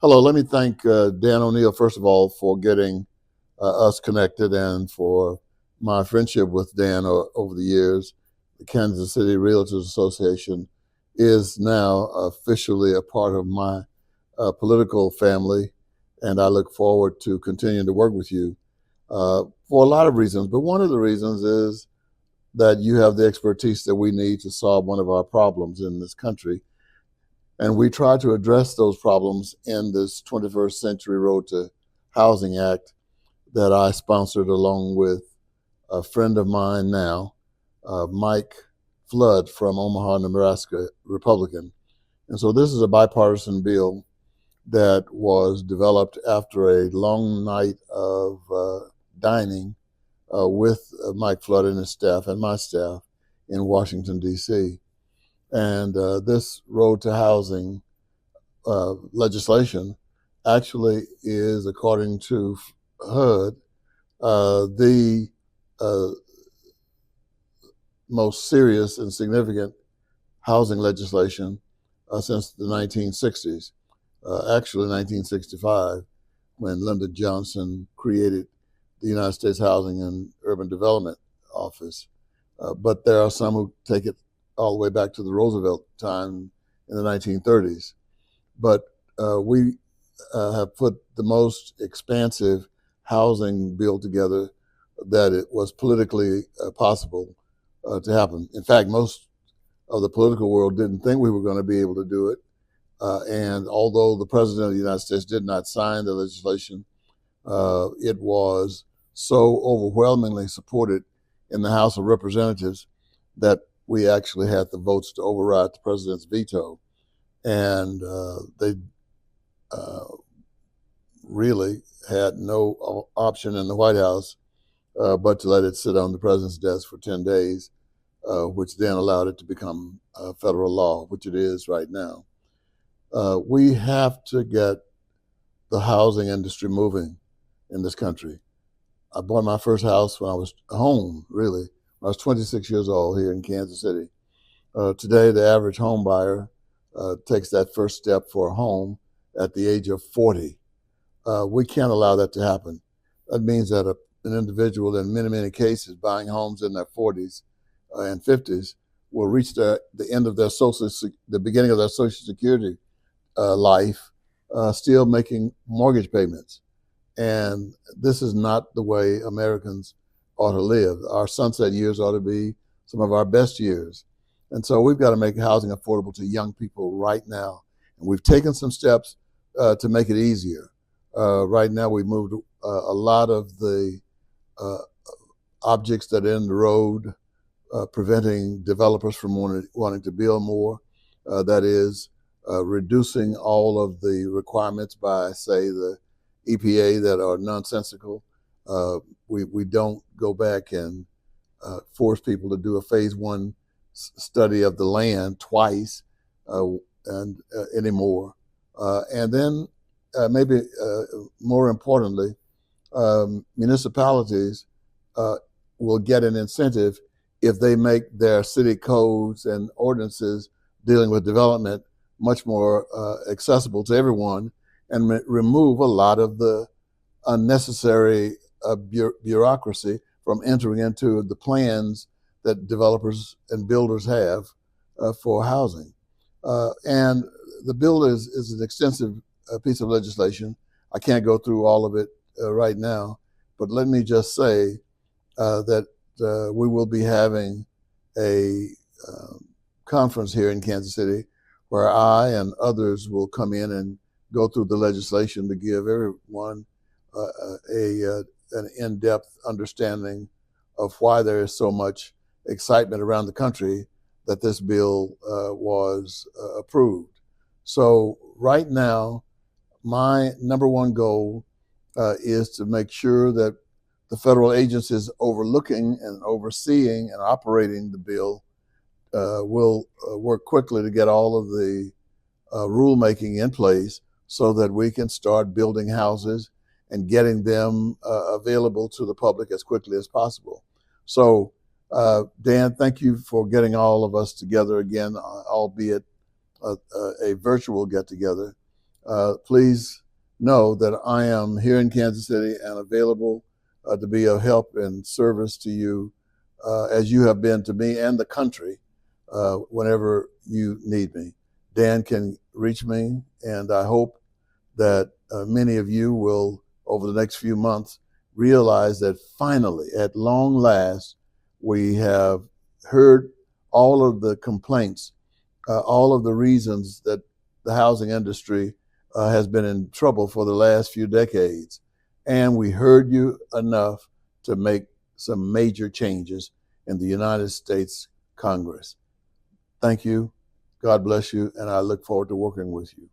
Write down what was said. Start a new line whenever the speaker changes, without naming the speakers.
Hello, let me thank Dan O'Neill, first of all, for getting us connected and for my friendship with Dan over the years. The Kansas City Realtors Association is now officially a part of my political family, and I look forward to continuing to work with you for a lot of reasons. But one of the reasons is that you have the expertise that we need to solve one of our problems in this country, and we try to address those problems in this 21st Century Road to Housing Act that I sponsored along with a friend of mine now, Mike Flood from Omaha, Nebraska, Republican. And so this is a bipartisan bill that was developed after a long night of dining with Mike Flood and his staff and my staff in Washington, D.C. And this road to housing legislation actually is, according to HUD, the uh, most serious and significant housing legislation since the 1960s. Actually, 1965, when Lyndon Johnson created the United States Housing and Urban Development Office. But there are some who take it all the way back to the Roosevelt time in the 1930s. But we have put the most expansive housing bill together that it was politically possible to happen. In fact, most of the political world didn't think we were going to be able to do it. And although the President of the United States did not sign the legislation, it was so overwhelmingly supported in the House of Representatives that we actually had the votes to override the president's veto. And they really had no option in the White House but to let it sit on the president's desk for 10 days, which then allowed it to become federal law, which it is right now. We have to get the housing industry moving in this country. I bought my first house when I was home, really, when I was 26 years old here in Kansas City. Today, the average home buyer takes that first step for a home at the age of 40. We can't allow that to happen. That means that an individual, in many, many cases, buying homes in their 40s and 50s, will reach the end of the beginning of their Social Security life, still making mortgage payments. And this is not the way Americans ought to live. Our sunset years ought to be some of our best years. And so we've got to make housing affordable to young people right now. And we've taken some steps to make it easier. Right now, we've moved a lot of the uh, objects that are in the road, preventing developers from wanting to build more. That is, reducing all of the requirements by, say, the EPA that are nonsensical. We don't go back and force people to do a phase one study of the land twice and anymore. And then maybe more importantly, municipalities will get an incentive if they make their city codes and ordinances dealing with development much more accessible to everyone and remove a lot of the unnecessary bureaucracy from entering into the plans that developers and builders have for housing. And the bill is an extensive piece of legislation. I can't go through all of it right now, but let me just say that we will be having a conference here in Kansas City where I and others will come in and go through the legislation to give everyone an in-depth understanding of why there is so much excitement around the country that this bill was approved. So right now, my number one goal is to make sure that the federal agencies overlooking and overseeing and operating the bill will work quickly to get all of the rulemaking in place so that we can start building houses and getting them available to the public as quickly as possible. So, Dan, thank you for getting all of us together again, albeit a virtual get together. please know that I am here in Kansas City and available to be of help and service to you as you have been to me and the country whenever you need me. Dan can reach me, and I hope that many of you will, over the next few months, realize that finally, at long last, we have heard all of the complaints, all of the reasons that the housing industry has been in trouble for the last few decades. And we heard you enough to make some major changes in the United States Congress. Thank you. God bless you. And I look forward to working with you.